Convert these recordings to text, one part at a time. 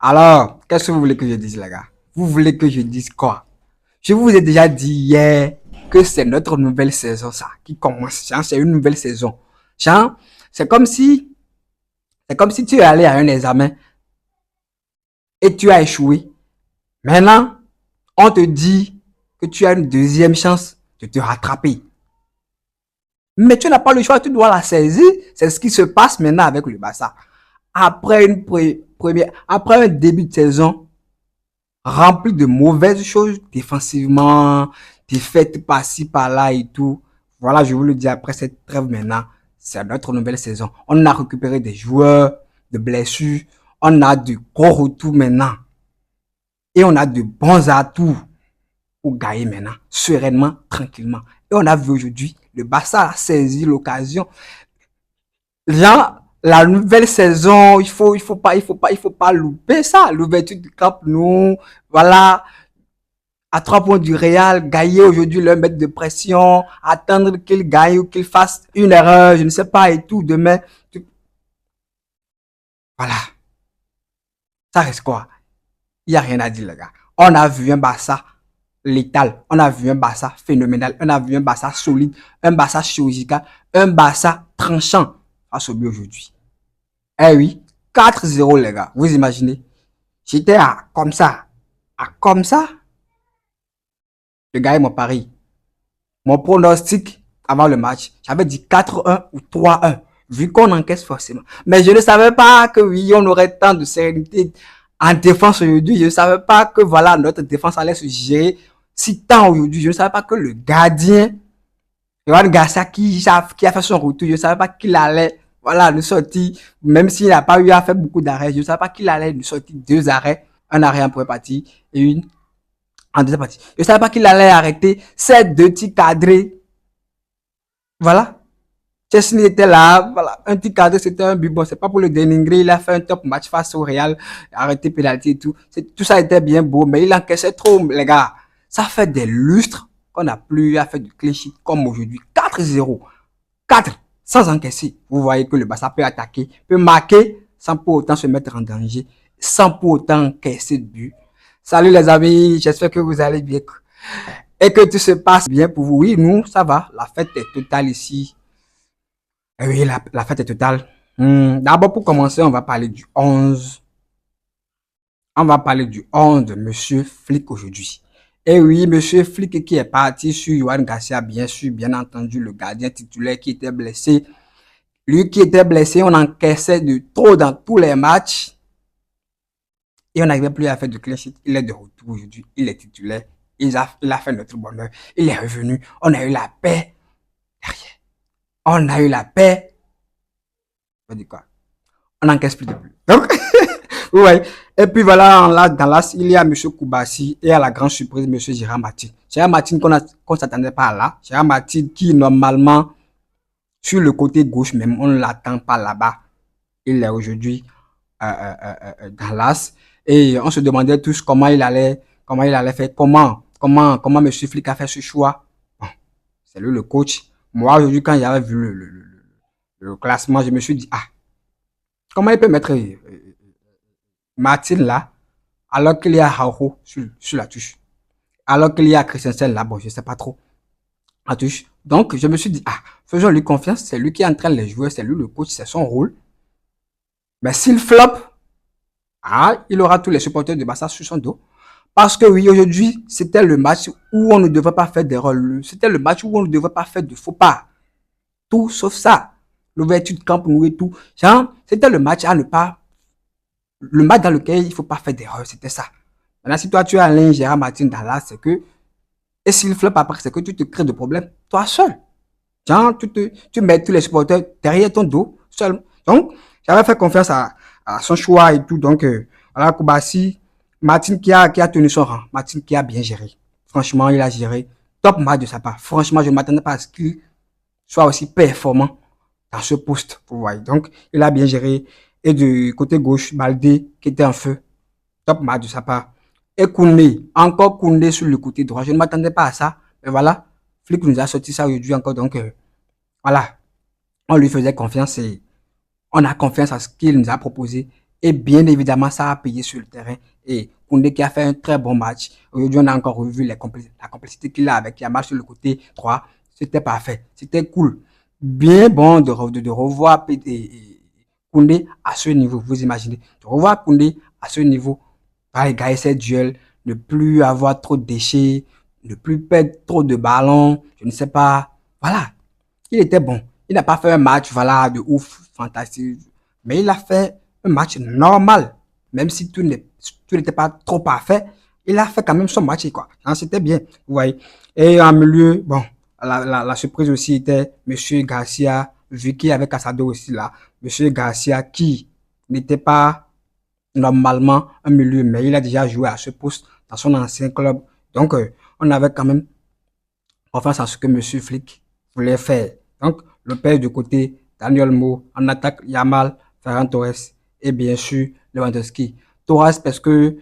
Alors, qu'est-ce que vous voulez que je dise, les gars? Vous voulez que je dise quoi? Je vous ai déjà dit hier que c'est notre nouvelle saison, ça, qui commence. Genre, c'est une nouvelle saison. Genre, c'est comme si, c'est comme si tu es allé à un examen et tu as échoué. Maintenant, on te dit que tu as une deuxième chance de te rattraper. Mais tu n'as pas le choix, tu dois la saisir. C'est ce qui se passe maintenant avec le Barça. Après après un début de saison rempli de mauvaises choses défensivement, des fêtes par-ci, par-là et tout. Voilà, je vous le dis après cette trêve maintenant, c'est notre nouvelle saison. On a récupéré des joueurs, de blessures, on a de gros retours maintenant. Et on a de bons atouts pour gagner maintenant, sereinement, tranquillement. Et on a vu aujourd'hui, le Barça a saisi l'occasion. Genre, la nouvelle saison, il faut pas louper ça. L'ouverture du Camp Nou, voilà, à 3 points du Real, gagner aujourd'hui leur mettre de pression, attendre qu'il gagne ou qu'il fasse une erreur, je ne sais pas et tout. Demain, voilà, ça reste quoi? Il n'y a rien à dire, les gars. On a vu un Barça létal, on a vu un Barça phénoménal, on a vu un Barça solide, un Barça chirurgical, un Barça tranchant face au but aujourd'hui. Eh oui, 4-0, les gars. Vous imaginez? J'étais à comme ça, le gars est mon pari. Mon pronostic avant le match, j'avais dit 4-1 ou 3-1, vu qu'on encaisse forcément. Mais je ne savais pas que oui, on aurait tant de sérénité en défense aujourd'hui. Je ne savais pas que voilà, notre défense allait se gérer si tant aujourd'hui. Je ne savais pas que le gardien, Johan Garcia, qui a fait son retour, je ne savais pas qu'il allait voilà, nous sortir, même s'il n'a pas eu à faire beaucoup d'arrêts, je ne savais pas qu'il allait nous sortir 2 arrêts, un arrêt en première partie et une en deuxième partie. Je ne savais pas qu'il allait arrêter ces 2 tirs cadrés. Voilà. Chesney était là, voilà, un tir cadré, c'était un but. Bon, c'est pas pour le dénigrer, il a fait un top match face au Real, arrêté penalty et tout. Tout ça était bien beau, mais il encaissait trop, les gars. Ça fait des lustres qu'on n'a plus à faire du clean sheet comme aujourd'hui. 4-0. 4 sans encaisser. Vous voyez que le Barça peut attaquer, peut marquer sans pour autant se mettre en danger, sans pour autant encaisser de but. Salut les amis, j'espère que vous allez bien et que tout se passe bien pour vous. Oui, nous, ça va. La fête est totale ici. Eh oui, la fête est totale. D'abord, pour commencer, on va parler du 11. On va parler du 11 de Monsieur Flick aujourd'hui. Eh oui, Monsieur Flick qui est parti sur Johan Garcia, bien sûr, bien entendu, le gardien titulaire qui était blessé. Lui qui était blessé, on encaissait de trop dans tous les matchs. Et on n'arrivait plus à faire de clean sheet. Il est de retour aujourd'hui. Il est titulaire. Il a fait notre bonheur. Il est revenu. On a eu la paix derrière. On a eu la paix. On dit quoi? On n'encaisse plus de plus. Donc, ouais. Et puis voilà, là, dans l'as, il y a M. Koubassi et à la grande surprise, M. Gérard Martin. Gérard Martin qu'on ne s'attendait pas là. Gérard Martin qui, normalement, sur le côté gauche même, on ne l'attend pas là-bas. Il est aujourd'hui dans l'as. Et on se demandait tous comment il allait faire, comment M. Flick a fait ce choix. Bon, c'est lui le coach. Moi, aujourd'hui, quand j'avais vu le classement, je me suis dit, ah, comment il peut mettre Martin là, alors qu'il y a Hauho sur la touche, alors qu'il y a Christensen là, bon, je sais pas trop, la touche. Donc, je me suis dit, ah, faisons-lui confiance, c'est lui qui entraîne les joueurs, c'est lui le coach, c'est son rôle. Mais s'il flop, ah, il aura tous les supporters de Barça sur son dos. Parce que oui, aujourd'hui, c'était le match où on ne devait pas faire d'erreur. C'était le match où on ne devait pas faire de faux pas. Tout sauf ça. L'ouverture de camp nous et tout. Genre, c'était le match à ne pas. Le match dans lequel il ne faut pas faire d'erreur. C'était ça. Maintenant, si toi tu as Alain Gérard Martin dans là, c'est que. Et s'il flop après, c'est que tu te crées de problèmes. Toi seul. Genre, tu mets tous les supporters derrière ton dos, seul. Donc, j'avais fait confiance à son choix et tout. Donc, voilà, Koubassi, Martin qui a tenu son rang. Martin qui a bien géré. Franchement, il a géré. Top match de sa part. Franchement, je ne m'attendais pas à ce qu'il soit aussi performant dans ce poste. Vous voyez. Donc, il a bien géré. Et du côté gauche, Baldé qui était en feu. Top match de sa part. Et Koundé, encore Koundé sur le côté droit. Je ne m'attendais pas à ça. Mais voilà, Flick nous a sorti ça aujourd'hui encore. Donc, voilà, on lui faisait confiance et on a confiance à ce qu'il nous a proposé. Et bien évidemment, ça a payé sur le terrain. Et Koundé qui a fait un très bon match. Aujourd'hui, on a encore revu la complicité qu'il a avec Yamal sur le côté 3. C'était parfait. C'était cool. Bien bon de revoir Koundé à ce niveau. Vous imaginez. De revoir Koundé à ce niveau. Gagner ses duels. Ne plus avoir trop de déchets. Ne plus perdre trop de ballons. Je ne sais pas. Voilà. Il était bon. Il n'a pas fait un match, voilà, de ouf, fantastique. Mais il a fait un match normal. Même si tout n'était pas trop parfait, il a fait quand même son match, quoi. C'était bien, vous voyez. Et en milieu, bon, la surprise aussi était Monsieur Garcia, vu qu'il y avait Casado aussi là. Monsieur Garcia qui n'était pas normalement un milieu, mais il a déjà joué à ce poste dans son ancien club. Donc, on avait quand même confiance en ce que Monsieur Flick voulait faire. Donc, le père de côté, Daniel Mo, en attaque, Yamal, Ferran Torres et bien sûr Lewandowski. Torres parce que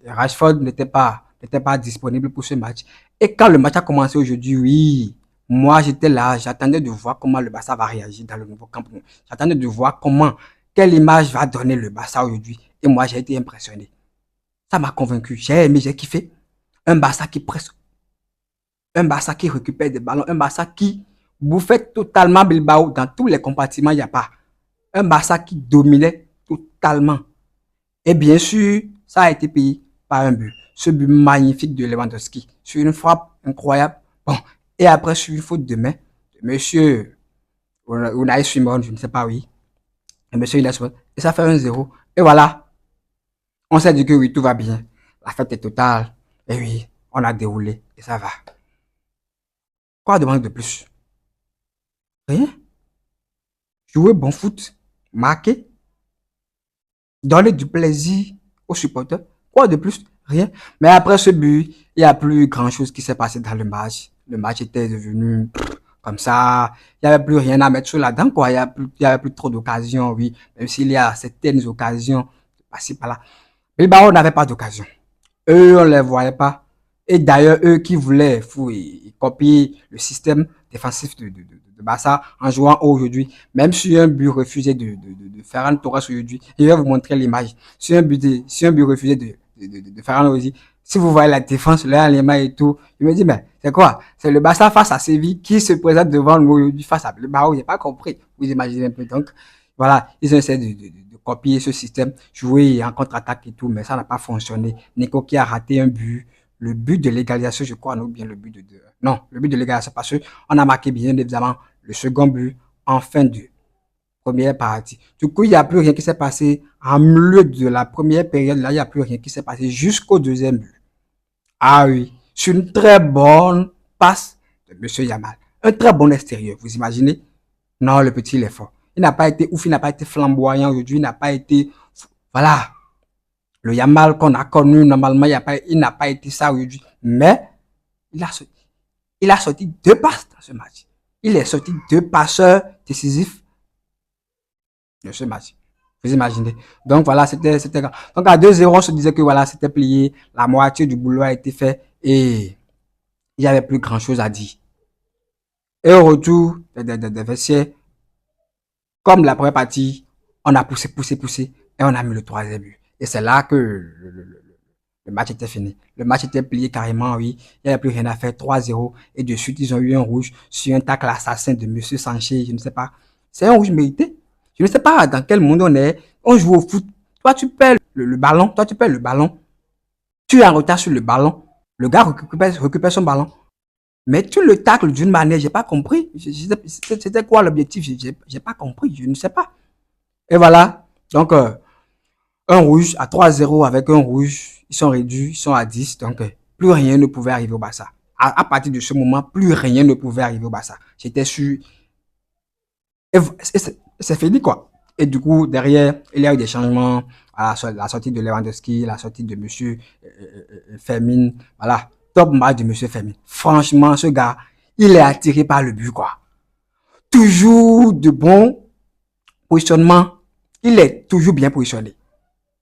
Rashford n'était pas disponible pour ce match. Et quand le match a commencé aujourd'hui, oui, moi j'étais là, j'attendais de voir comment le Barça va réagir dans le nouveau camp. J'attendais de voir quelle image va donner le Barça aujourd'hui. Et moi j'ai été impressionné. Ça m'a convaincu, j'ai aimé, j'ai kiffé. Un Barça qui presse, un Barça qui récupère des ballons, un Barça qui bouffait totalement Bilbao dans tous les compartiments, il n'y a pas. Un Barça qui dominait totalement. Et bien sûr, ça a été payé par un but. Ce but magnifique de Lewandowski. Sur une frappe incroyable. Bon. Et après, sur une faute de main, de monsieur Unai Simon, je ne sais pas, oui. Et monsieur Unai Simon. Et ça fait 1-0. Et voilà. On s'est dit que oui, tout va bien. La fête est totale. Et oui, on a déroulé. Et ça va. Quoi demander de plus? Rien. Jouer bon foot. Marquer. Donner du plaisir aux supporters. Quoi de plus? Rien. Mais après ce but, il n'y a plus grand chose qui s'est passé dans le match. Le match était devenu comme ça. Il n'y avait plus rien à mettre sur la dent, quoi. Il n'y avait plus trop d'occasions, oui. Même s'il y a certaines occasions, par-ci, par-là. Bilbao n'avait pas d'occasion. Eux, on ne les voyait pas. Et d'ailleurs, eux qui voulaient copier le système défensif de Barça en jouant aujourd'hui, même sur un but refusé de Ferran Torres aujourd'hui, je vais vous montrer l'image. Sur un but refusé de Ferran aussi, si vous voyez la défense, l'alignement et tout, je me dis, mais c'est quoi? C'est le Barça face à Séville qui se présente devant nous aujourd'hui face à le Barça. J'ai pas compris. Vous imaginez un peu. Donc, voilà, ils ont essayé de copier ce système, jouer en contre-attaque et tout, mais ça n'a pas fonctionné. Nico qui a raté un but, le but de l'égalisation, je crois, non, bien le but non, le but de l'égalisation, parce qu'on a marqué bien évidemment le second but en fin de première partie. Du coup, il n'y a plus rien qui s'est passé en milieu de la première période, là, il n'y a plus rien qui s'est passé jusqu'au deuxième but. Ah oui, c'est une très bonne passe de Monsieur Yamal. Un très bon extérieur, vous imaginez? Non, le petit, il est fort. Il n'a pas été ouf, il n'a pas été flamboyant aujourd'hui, il n'a pas été, voilà, le Yamal qu'on a connu normalement, il n'a pas été ça aujourd'hui. Mais, il a sorti 2 passes dans ce match. Il est sorti 2 passeurs décisifs de ce match. Vous imaginez. Donc voilà, donc à 2-0, on se disait que voilà, c'était plié, la moitié du boulot a été fait et il n'y avait plus grand chose à dire. Et au retour des vestiaires, comme la première partie, on a poussé et on a mis le troisième but. Et c'est là que le match était fini. Le match était plié carrément, oui. Il n'y avait plus rien à faire. 3-0. Et de suite, ils ont eu un rouge sur un tacle assassin de Monsieur Sanchez. Je ne sais pas. C'est un rouge mérité. Je ne sais pas dans quel monde on est. On joue au foot. Toi, tu perds le ballon. Toi, tu perds le ballon. Tu es en retard sur le ballon. Le gars récupère son ballon. Mais tu le tacles d'une manière, j'ai pas compris. C'était quoi l'objectif? J'ai pas compris. Je ne sais pas. Et voilà. Donc, un rouge à 3-0 avec un rouge, ils sont réduits, ils sont à 10, donc plus rien ne pouvait arriver au Barça. À partir de ce moment, plus rien ne pouvait arriver au Barça. J'étais sûr. Et c'est fini, quoi. Et du coup, derrière, il y a eu des changements à la sortie de Lewandowski, la sortie de Monsieur Fermin. Voilà, top match de Monsieur Fermin. Franchement, ce gars, il est attiré par le but, quoi. Toujours de bon positionnement. Il est toujours bien positionné.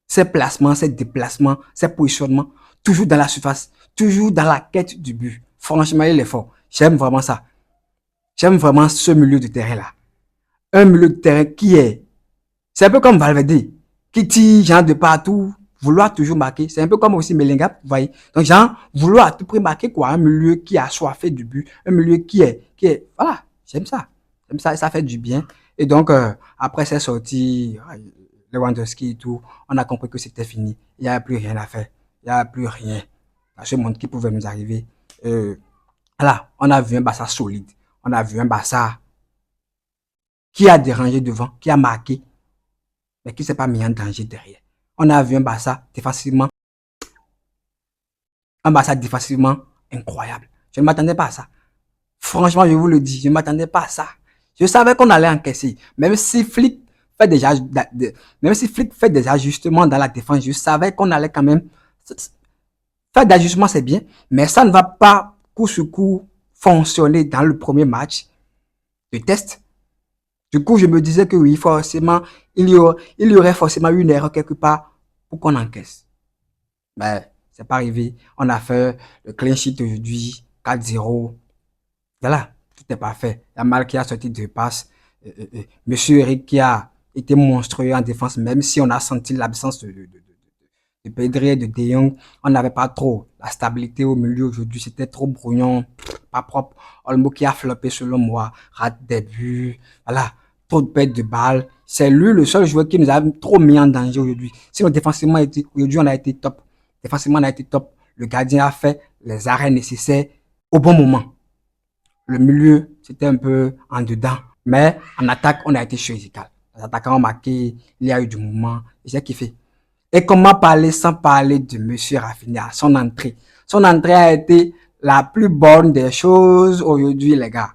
Ses placements, ses déplacements, ses positionnements, toujours dans la surface, toujours dans la quête du but. Franchement, il est fort. J'aime vraiment ça. J'aime vraiment ce milieu de terrain-là. Un milieu de terrain qui est C'est un peu comme Valverde, qui tire genre de partout, vouloir toujours marquer. C'est un peu comme aussi Melinga, vous voyez. Donc, genre, vouloir à tout prix marquer quoi, un milieu qui a soifé du but, un milieu voilà, j'aime ça. J'aime ça, et ça fait du bien. Et donc, après ces sorties, Lewandowski et tout, on a compris que c'était fini. Il n'y a plus rien à faire. Il n'y a plus rien à ce monde qui pouvait nous arriver. Voilà, on a vu un Barça solide. On a vu un Barça qui a dérangé devant, qui a marqué, mais qui ne s'est pas mis en danger derrière. On a vu un Barça défensivement incroyable. Je ne m'attendais pas à ça. Franchement, je vous le dis, je ne m'attendais pas à ça. Je savais qu'on allait encaisser. Même si Flick fait des ajustements dans la défense, je savais qu'on allait quand même faire d'ajustements, c'est bien, mais ça ne va pas coup sur coup fonctionner dans le premier match de test. Du coup, je me disais que oui, forcément, il y aurait forcément une erreur quelque part pour qu'on encaisse. Mais c'est pas arrivé. On a fait le clean sheet aujourd'hui, 4-0. Voilà, tout est parfait. Yamal qui a sorti deux passes. Monsieur Eric qui a été monstrueux en défense, même si on a senti l'absence de Pedri et de De Jong. On n'avait pas trop la stabilité au milieu aujourd'hui. C'était trop brouillon, pas propre. Olmo qui a floppé selon moi, rate des buts. Voilà, trop de pertes de balles. C'est lui le seul joueur qui nous a trop mis en danger aujourd'hui. Sinon, défensivement, aujourd'hui, on a été top. Défensivement, on a été top. Le gardien a fait les arrêts nécessaires au bon moment. Le milieu, c'était un peu en dedans. Mais en attaque, on a été chirurgical. Les attaquants ont marqué, il y a eu du mouvement. Et j'ai kiffé. Et comment parler sans parler de Monsieur Rafinha, son entrée. Son entrée a été la plus bonne des choses aujourd'hui, les gars.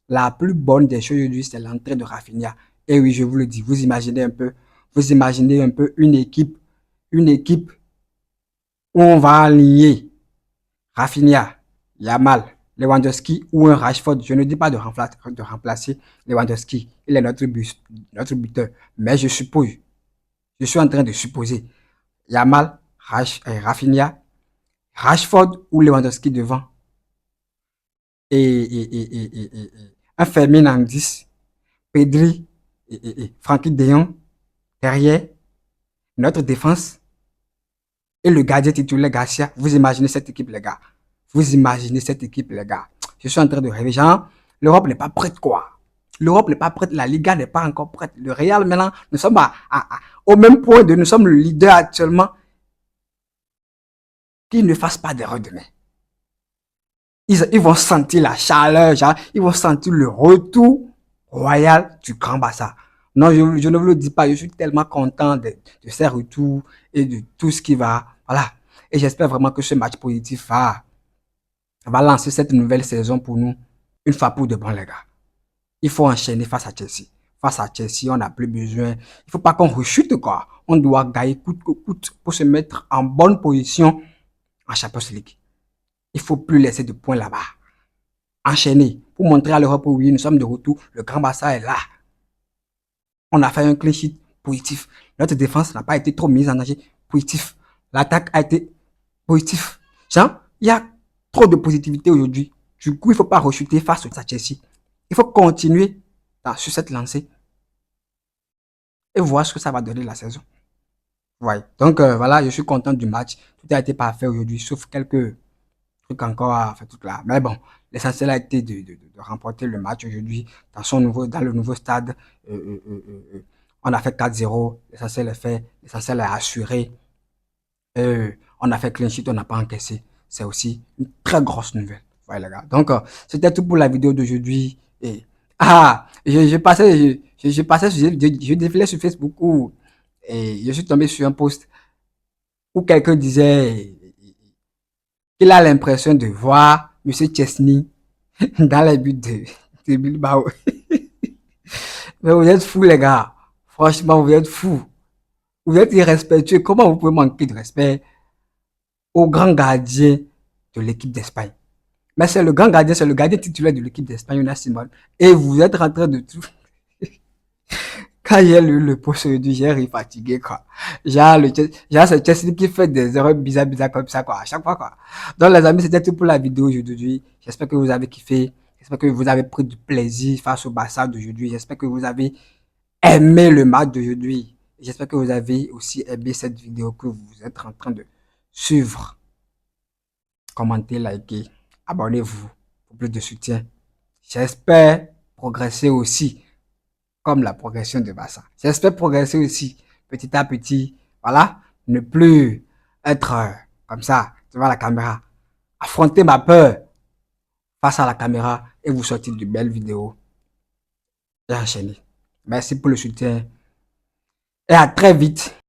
La plus bonne des choses aujourd'hui, c'est l'entrée de Rafinha. Et oui, je vous le dis, vous imaginez un peu une équipe où on va aligner Rafinha, Yamal, Lewandowski ou un Rashford. Je ne dis pas de remplacer Lewandowski. Il est notre buteur. Mais je suis en train de supposer Yamal, Rafinha, Rashford ou Lewandowski devant. Et un Fermin en 10, Pedri et Frankie de Jong derrière, notre défense et le gardien titulaire Garcia. Vous imaginez cette équipe, les gars. Vous imaginez cette équipe, les gars. Je suis en train de rêver. Genre, l'Europe n'est pas prête, quoi. L'Europe n'est pas prête. La Liga n'est pas encore prête. Le Real, maintenant, nous sommes au même point de nous sommes le leader actuellement. Qu'ils ne fassent pas d'erreur demain. Ils vont sentir la chaleur, genre, ils vont sentir le retour royal du Grand Barça. Non, je ne vous le dis pas, je suis tellement content de ces retours et de tout ce qui va. Voilà. Et j'espère vraiment que ce match positif va lancer cette nouvelle saison pour nous, une fois pour de bon, les gars. Il faut enchaîner face à Chelsea. Face à Chelsea, on n'a plus besoin. Il ne faut pas qu'on rechute, quoi. On doit gagner coûte que coûte pour se mettre en bonne position en Champions League. Il ne faut plus laisser de points là-bas. Enchaîner pour montrer à l'Europe, oui, nous sommes de retour. Le Grand Barça est là. On a fait un clean sheet positif. Notre défense n'a pas été trop mise en danger. Positif. L'attaque a été positif. Genre, il y a trop de positivité aujourd'hui. Du coup, il ne faut pas rechuter face à Chelsea. Il faut continuer sur cette lancée et voir ce que ça va donner la saison. Ouais. Donc, voilà, je suis content du match. Tout a été parfait aujourd'hui, sauf quelques trucs encore à faire tout là. Mais bon, l'essentiel a été de remporter le match aujourd'hui dans le nouveau stade. On a fait 4-0. L'essentiel est fait. L'essentiel est assuré. On a fait clean sheet, on n'a pas encaissé. C'est aussi une très grosse nouvelle. Ouais, les gars. Donc, c'était tout pour la vidéo d'aujourd'hui. Et, je défilais sur Facebook et je suis tombé sur un post où quelqu'un disait qu'il a l'impression de voir Monsieur Chesney dans les buts de Bilbao. Mais vous êtes fous, les gars. Franchement, vous êtes fous. Vous êtes irrespectueux. Comment vous pouvez manquer de respect au grand gardien de l'équipe d'Espagne? Mais c'est le grand gardien, c'est le gardien titulaire de l'équipe d'Espagne, Unai Simon. Et vous êtes en train de tout. Quand j'ai lu le post aujourd'hui, j'ai ri fatigué, quoi. Genre, c'est Chelsea qui fait des erreurs bizarres comme ça, quoi, à chaque fois, quoi. Donc, les amis, c'était tout pour la vidéo d'aujourd'hui. J'espère que vous avez kiffé. J'espère que vous avez pris du plaisir face au Barça d'aujourd'hui. J'espère que vous avez aimé le match d'aujourd'hui. J'espère que vous avez aussi aimé cette vidéo que vous êtes en train de suivre. Commentez, likez, abonnez-vous pour plus de soutien. J'espère progresser aussi comme la progression de Bassa. J'espère progresser aussi petit à petit. Voilà, ne plus être comme ça devant la caméra. Affronter ma peur face à la caméra et vous sortir de belles vidéos et enchaîner. Merci pour le soutien et à très vite.